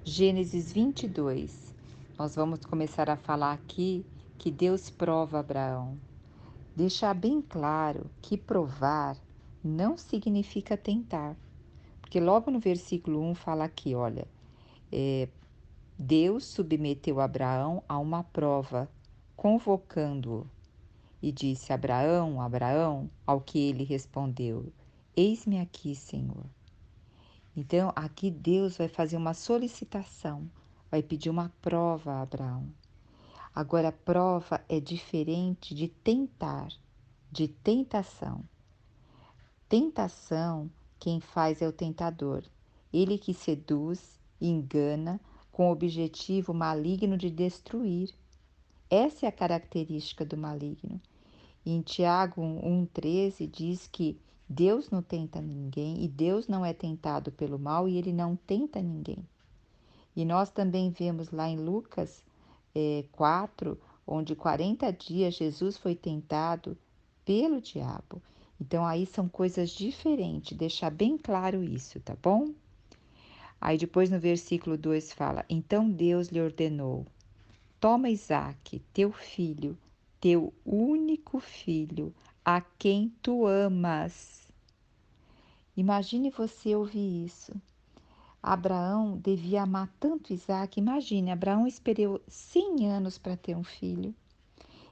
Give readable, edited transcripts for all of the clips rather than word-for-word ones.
Gênesis 22. Nós vamos começar a falar aqui que Deus prova Abraão. Deixar bem claro que provar não significa tentar, porque logo no versículo 1 fala aqui, olha, Deus submeteu Abraão a uma prova, convocando-o, e disse: Abraão, Abraão, ao que ele respondeu: Eis-me aqui, Senhor. Então, aqui Deus vai fazer uma solicitação, vai pedir uma prova a Abraão. Agora, prova é diferente de tentar, de tentação. Tentação, quem faz é o tentador. Ele que seduz e engana com o objetivo maligno de destruir. Essa é a característica do maligno. Em Tiago 1,13 diz que Deus não tenta ninguém e Deus não é tentado pelo mal e ele não tenta ninguém. E nós também vemos lá em Lucas 4, onde 40 dias Jesus foi tentado pelo diabo. Então aí são coisas diferentes, deixar bem claro isso, tá bom? Aí depois no versículo 2 fala: Então Deus lhe ordenou: Toma Isaque, teu filho, teu único filho, a quem tu amas. Imagine você ouvir isso. Abraão devia amar tanto Isaque. Imagine, Abraão esperou 100 anos para ter um filho.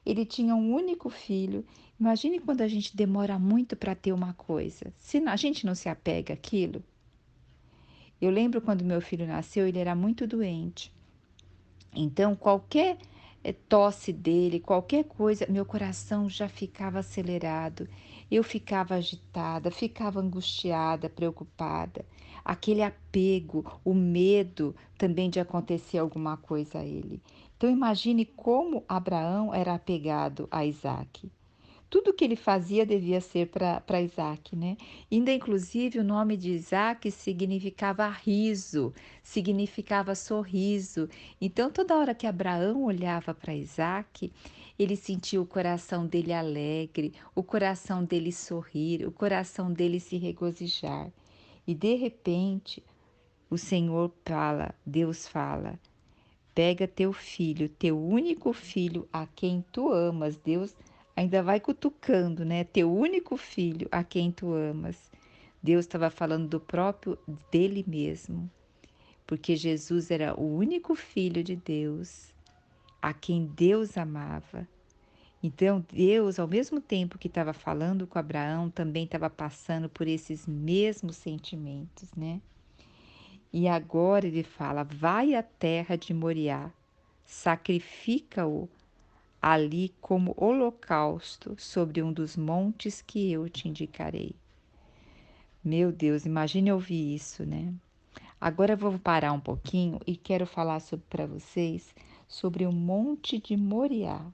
Ele tinha um único filho. Imagine quando a gente demora muito para ter uma coisa. Se a gente não se apega àquilo. Eu lembro quando meu filho nasceu, ele era muito doente. Então, qualquer tosse dele, qualquer coisa, meu coração já ficava acelerado. Eu ficava agitada, ficava angustiada, preocupada. Aquele apego, o medo também de acontecer alguma coisa a ele. Então, imagine como Abraão era apegado a Isaac. Tudo que ele fazia devia ser para Isaac, né? Ainda inclusive o nome de Isaac significava riso, significava sorriso. Então toda hora que Abraão olhava para Isaac, ele sentia o coração dele alegre, o coração dele sorrir, o coração dele se regozijar. E de repente, o Senhor fala, Deus fala: Pega teu filho, teu único filho, a quem tu amas. Deus ainda vai cutucando, né? Teu único filho, a quem tu amas. Deus estava falando do próprio dele mesmo, porque Jesus era o único filho de Deus, a quem Deus amava. Então, Deus, ao mesmo tempo que estava falando com Abraão, também estava passando por esses mesmos sentimentos, né? E agora ele fala: vai à terra de Moriá, sacrifica-o ali como holocausto sobre um dos montes que eu te indicarei. Meu Deus, imagine ouvir isso, né? Agora eu vou parar um pouquinho e quero falar para vocês sobre o Monte de Moriá.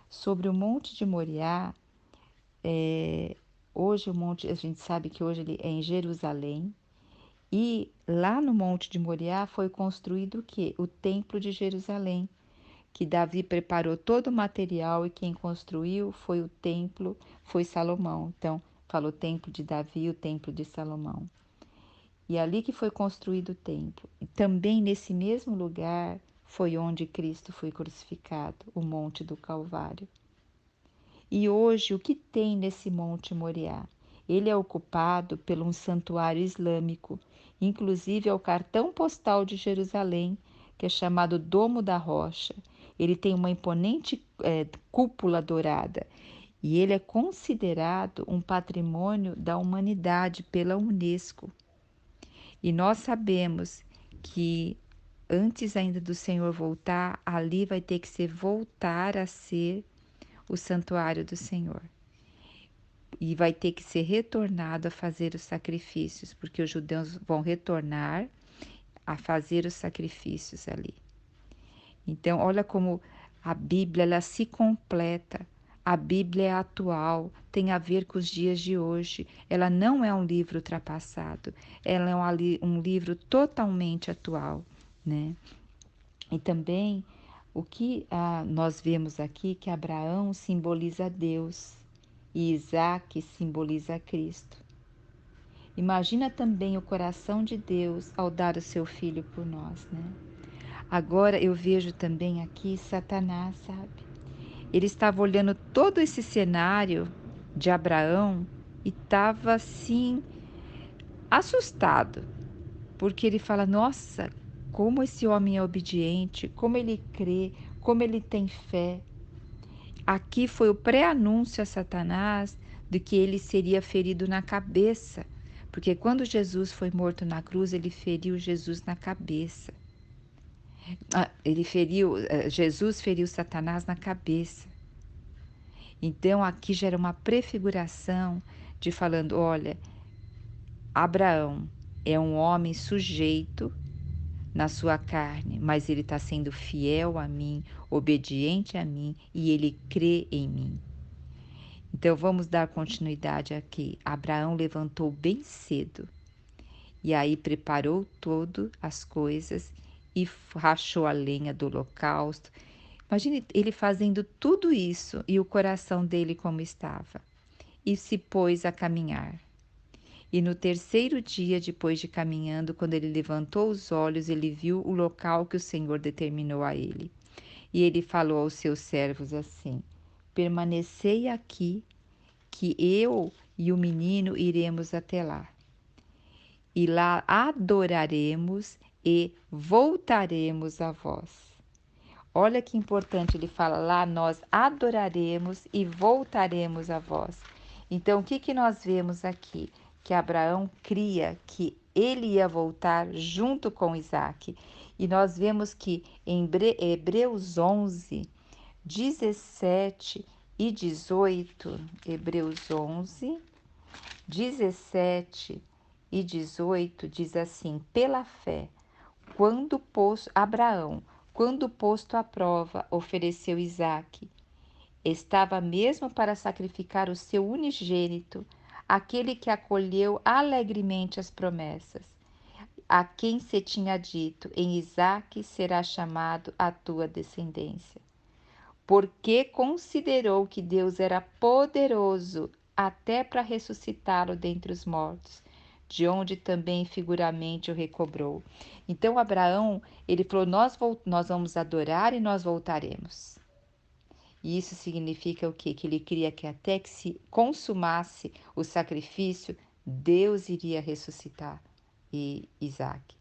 Sobre o Monte de Moriá, hoje o monte, a gente sabe que hoje ele é em Jerusalém, e lá no Monte de Moriá foi construído o quê? O Templo de Jerusalém, que Davi preparou todo o material e quem construiu foi o templo, foi Salomão. Então, falou templo de Davi, o templo de Salomão. E ali que foi construído o templo. E também nesse mesmo lugar foi onde Cristo foi crucificado, o Monte do Calvário. E hoje o que tem nesse Monte Moriá? Ele é ocupado por um santuário islâmico, inclusive é o cartão postal de Jerusalém, que é chamado Domo da Rocha. Ele tem uma imponente cúpula dourada e ele é considerado um patrimônio da humanidade pela Unesco. E nós sabemos que antes ainda do Senhor voltar, ali vai ter que ser voltar a ser o santuário do Senhor. E vai ter que ser retornado a fazer os sacrifícios, porque os judeus vão retornar a fazer os sacrifícios ali. Então, olha como a Bíblia ela se completa. A Bíblia é atual, tem a ver com os dias de hoje. Ela não é um livro ultrapassado, ela é um livro totalmente atual, né? E também o que nós vemos aqui que Abraão simboliza Deus e Isaac simboliza Cristo. Imagina também o coração de Deus ao dar o seu filho por nós, né? Agora eu vejo também aqui Satanás, sabe? Ele estava olhando todo esse cenário de Abraão e estava assim assustado, porque ele fala: nossa, como esse homem é obediente, como ele crê, como ele tem fé. Aqui foi o pré-anúncio a Satanás de que ele seria ferido na cabeça, porque quando Jesus foi morto na cruz, ele feriu Jesus na cabeça. Jesus feriu Satanás na cabeça. Então aqui já era uma prefiguração de falando: olha, Abraão é um homem sujeito na sua carne, mas ele está sendo fiel a mim, obediente a mim e ele crê em mim. Então vamos dar continuidade aqui. Abraão levantou bem cedo e aí preparou todas as coisas e rachou a lenha do holocausto. Imagine ele fazendo tudo isso e o coração dele como estava. E se pôs a caminhar. E no terceiro dia, depois de caminhando, quando ele levantou os olhos, ele viu o local que o Senhor determinou a ele. E ele falou aos seus servos assim: permanecei aqui, que eu e o menino iremos até lá. E lá adoraremos e voltaremos a vós. Olha que importante, ele fala lá: nós adoraremos e voltaremos a vós. Então, o que que nós vemos aqui? Que Abraão cria que ele ia voltar junto com Isaac. E nós vemos que em Hebreus 11, 17 e 18, Hebreus 11, 17 e 18 diz assim: pela fé, Abraão, quando posto à prova, ofereceu Isaque. Estava mesmo para sacrificar o seu unigênito, aquele que acolheu alegremente as promessas, a quem se tinha dito: em Isaque será chamado a tua descendência. Porque considerou que Deus era poderoso até para ressuscitá-lo dentre os mortos, de onde também figuramente o recobrou. Então Abraão, ele falou: nós vamos adorar e nós voltaremos. E isso significa o quê? Que ele queria que até que se consumasse o sacrifício, Deus iria ressuscitar Isaac.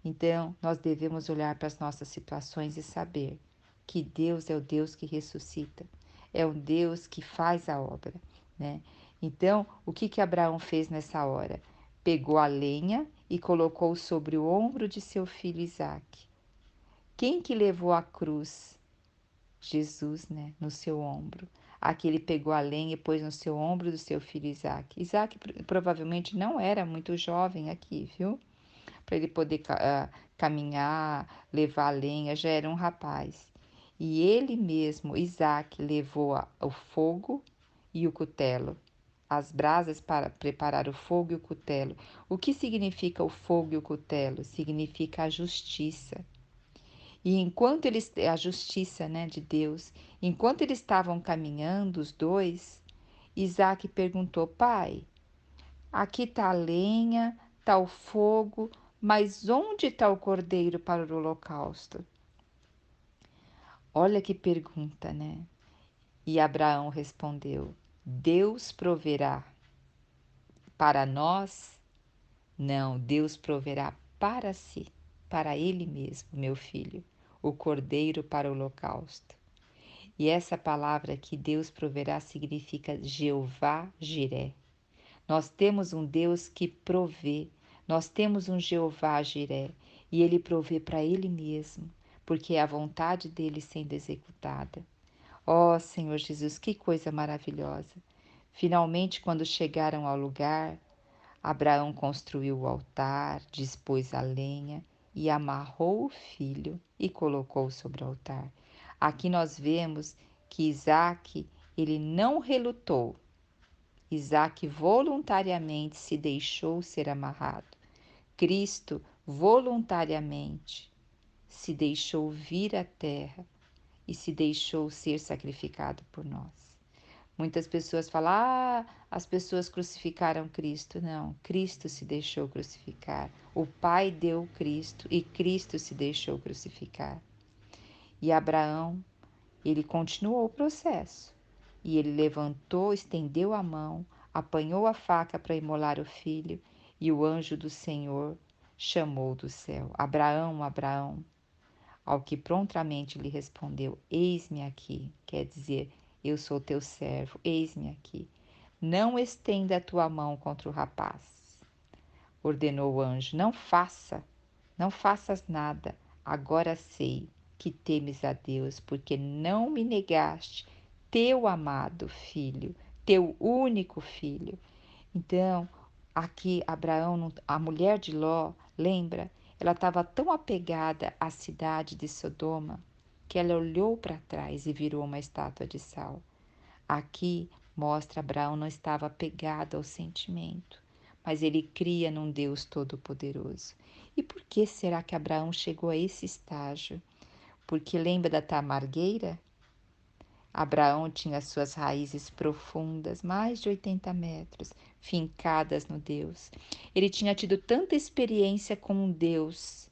Então, nós devemos olhar para as nossas situações e saber que Deus é o Deus que ressuscita, é um Deus que faz a obra, né? Então, o que que Abraão fez nessa hora? Pegou a lenha e colocou sobre o ombro de seu filho Isaque. Quem que levou a cruz? Jesus, né? No seu ombro. Aqui ele pegou a lenha e pôs no seu ombro do seu filho Isaque. Isaque provavelmente não era muito jovem aqui, viu? Para ele poder caminhar, levar a lenha, já era um rapaz. E ele mesmo, Isaac, levou o fogo e o cutelo, as brasas para preparar o fogo e o cutelo. O que significa o fogo e o cutelo? Significa a justiça. E enquanto eles, a justiça, né, de Deus, enquanto eles estavam caminhando, os dois, Isaac perguntou: pai, aqui está a lenha, está o fogo, mas onde está o cordeiro para o holocausto? Olha que pergunta, né? E Abraão respondeu: Deus proverá para nós? Não, Deus proverá para si, para ele mesmo, meu filho, o cordeiro para o holocausto. E essa palavra que Deus proverá significa Jeová Jiré. Nós temos um Deus que provê, nós temos um Jeová Jiré, e ele provê para ele mesmo, porque é a vontade dele sendo executada. Ó Senhor Jesus, que coisa maravilhosa! Finalmente, quando chegaram ao lugar, Abraão construiu o altar, dispôs a lenha e amarrou o filho e colocou sobre o altar. Aqui nós vemos que Isaque, ele não relutou. Isaac voluntariamente se deixou ser amarrado. Cristo voluntariamente se deixou vir à terra e se deixou ser sacrificado por nós. Muitas pessoas falam: ah, as pessoas crucificaram Cristo. Não, Cristo se deixou crucificar. O Pai deu Cristo e Cristo se deixou crucificar. E Abraão, ele continuou o processo. E ele levantou, estendeu a mão, apanhou a faca para imolar o filho, e o anjo do Senhor chamou do céu: Abraão, Abraão. Ao que prontamente lhe respondeu: Eis-me aqui. Quer dizer, eu sou teu servo, eis-me aqui. Não estenda a tua mão contra o rapaz. Ordenou o anjo: não faças nada. Agora sei que temes a Deus, porque não me negaste teu amado filho, teu único filho. Então, aqui Abraão, a mulher de Ló, lembra? Ela estava tão apegada à cidade de Sodoma que ela olhou para trás e virou uma estátua de sal. Aqui mostra Abraão não estava apegado ao sentimento, mas ele cria num Deus todo-poderoso. E por que será que Abraão chegou a esse estágio? Porque lembra da tamargueira? Abraão tinha suas raízes profundas, mais de 80 metros, fincadas no Deus. Ele tinha tido tanta experiência com um Deus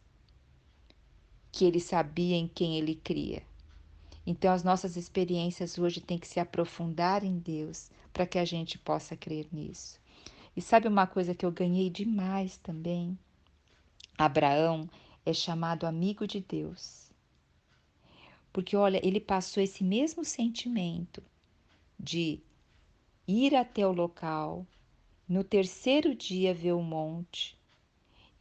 que ele sabia em quem ele cria. Então, as nossas experiências hoje têm que se aprofundar em Deus para que a gente possa crer nisso. E sabe uma coisa que eu ganhei demais também? Abraão é chamado amigo de Deus. Porque, olha, ele passou esse mesmo sentimento de ir até o local, no terceiro dia ver o monte.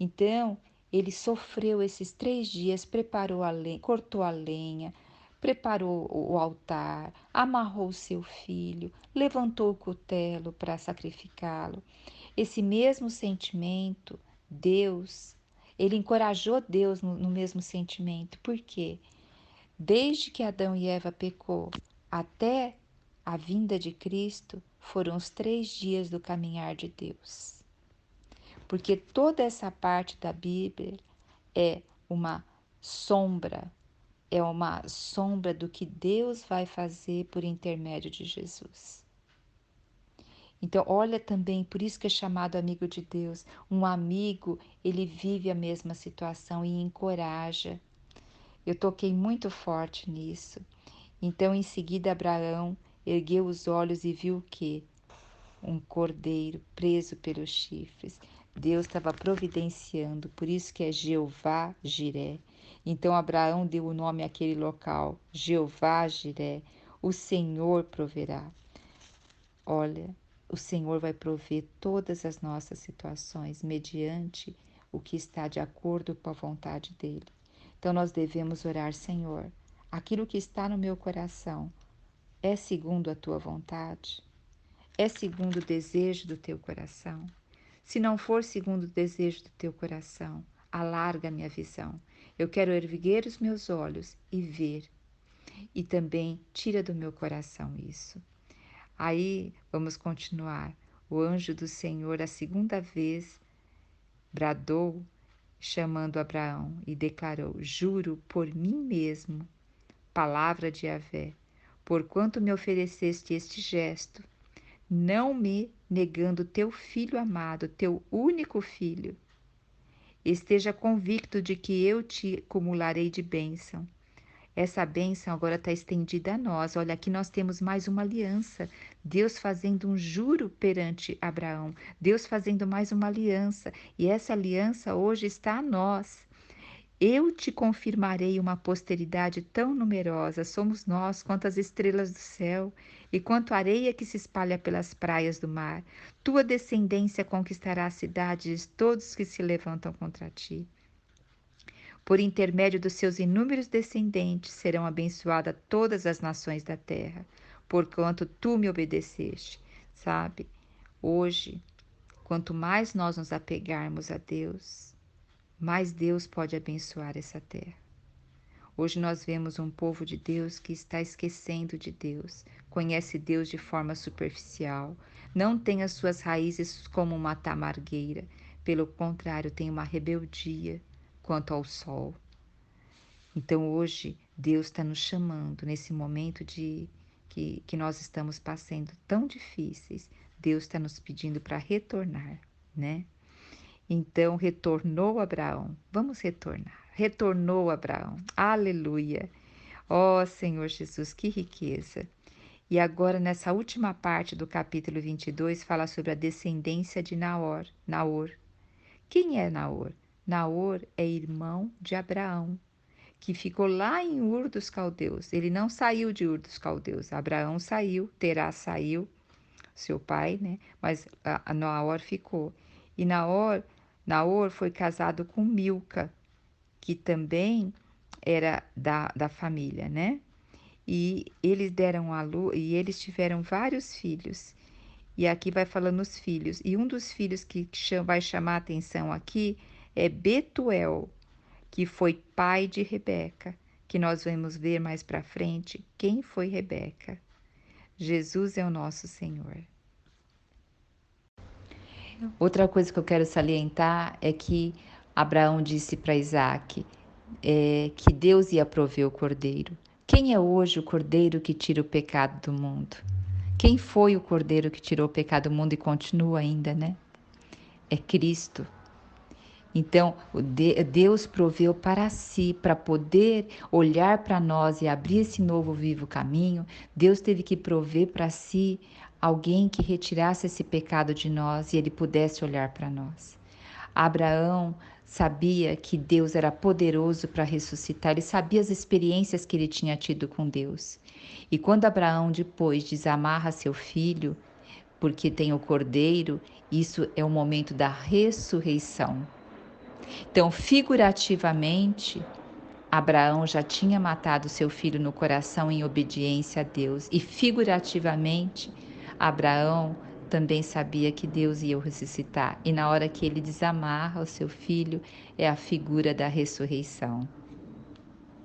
Então, ele sofreu esses 3 dias, preparou a lenha, cortou a lenha, preparou o altar, amarrou seu filho, levantou o cutelo para sacrificá-lo. Esse mesmo sentimento, Deus, ele encorajou Deus no mesmo sentimento. Por quê? Desde que Adão e Eva pecou até a vinda de Cristo, foram os 3 dias do caminhar de Deus. Porque toda essa parte da Bíblia é uma sombra, é uma sombra do que Deus vai fazer por intermédio de Jesus. Então, olha também, por isso que é chamado amigo de Deus. Um amigo, ele vive a mesma situação e encoraja. Eu toquei muito forte nisso. Então, em seguida, Abraão ergueu os olhos e viu o quê? Um cordeiro preso pelos chifres. Deus estava providenciando, por isso que é Jeová Jiré. Então Abraão deu o nome àquele local, Jeová Jiré, o Senhor proverá. Olha, o Senhor vai prover todas as nossas situações mediante o que está de acordo com a vontade dele. Então nós devemos orar: Senhor, aquilo que está no meu coração é segundo a tua vontade? É segundo o desejo do teu coração? Se não for segundo o desejo do teu coração, alarga a minha visão. Eu quero erguer os meus olhos e ver. E também tira do meu coração isso. Aí vamos continuar. O anjo do Senhor, a segunda vez, bradou, chamando Abraão, e declarou: Juro por mim mesmo, palavra de Yahvé, porquanto me ofereceste este gesto, não me negando teu filho amado, teu único filho. Esteja convicto de que eu te acumularei de bênção. Essa bênção agora está estendida a nós. Olha, aqui nós temos mais uma aliança. Deus fazendo um juro perante Abraão. Deus fazendo mais uma aliança. E essa aliança hoje está a nós. Eu te confirmarei uma posteridade tão numerosa, somos nós, quanto as estrelas do céu, e quanto a areia que se espalha pelas praias do mar. Tua descendência conquistará as cidades de todos que se levantam contra ti. Por intermédio dos seus inúmeros descendentes serão abençoadas todas as nações da terra, porquanto tu me obedeceste. Sabe, hoje, quanto mais nós nos apegarmos a Deus, mais Deus pode abençoar essa terra. Hoje nós vemos um povo de Deus que está esquecendo de Deus, conhece Deus de forma superficial, não tem as suas raízes como uma tamargueira, pelo contrário, tem uma rebeldia quanto ao sol. Então hoje Deus está nos chamando nesse momento de que nós estamos passando tão difíceis, Deus está nos pedindo para retornar, né? Então retornou Abraão. Vamos retornar. Retornou Abraão. Aleluia. Ó Senhor Jesus, que riqueza. E agora, nessa última parte do capítulo 22, fala sobre a descendência de Naor. Naor. Quem é Naor? Naor é irmão de Abraão, que ficou lá em Ur dos Caldeus. Ele não saiu de Ur dos Caldeus. Abraão saiu, Terá saiu, seu pai, né? Mas a Naor ficou. E Naor foi casado com Milca, que também era da família, né? E eles deram a luz, e eles tiveram vários filhos. E aqui vai falando os filhos. E um dos filhos que vai chamar a atenção aqui é Betuel, que foi pai de Rebeca, que nós vamos ver mais para frente quem foi Rebeca. Jesus é o nosso Senhor. Outra coisa que eu quero salientar é que Abraão disse para Isaac que Deus ia prover o cordeiro. Quem é hoje o cordeiro que tira o pecado do mundo? Quem foi o cordeiro que tirou o pecado do mundo e continua ainda, né? É Cristo. Então, Deus proveu para si, para poder olhar para nós e abrir esse novo vivo caminho. Deus teve que prover para si alguém que retirasse esse pecado de nós e ele pudesse olhar para nós. Abraão sabia que Deus era poderoso para ressuscitar, ele sabia as experiências que ele tinha tido com Deus. E quando Abraão depois desamarra seu filho, porque tem o cordeiro, isso é o momento da ressurreição. Então, figurativamente, Abraão já tinha matado seu filho no coração em obediência a Deus. E figurativamente, Abraão também sabia que Deus ia o ressuscitar. E na hora que ele desamarra o seu filho, é a figura da ressurreição.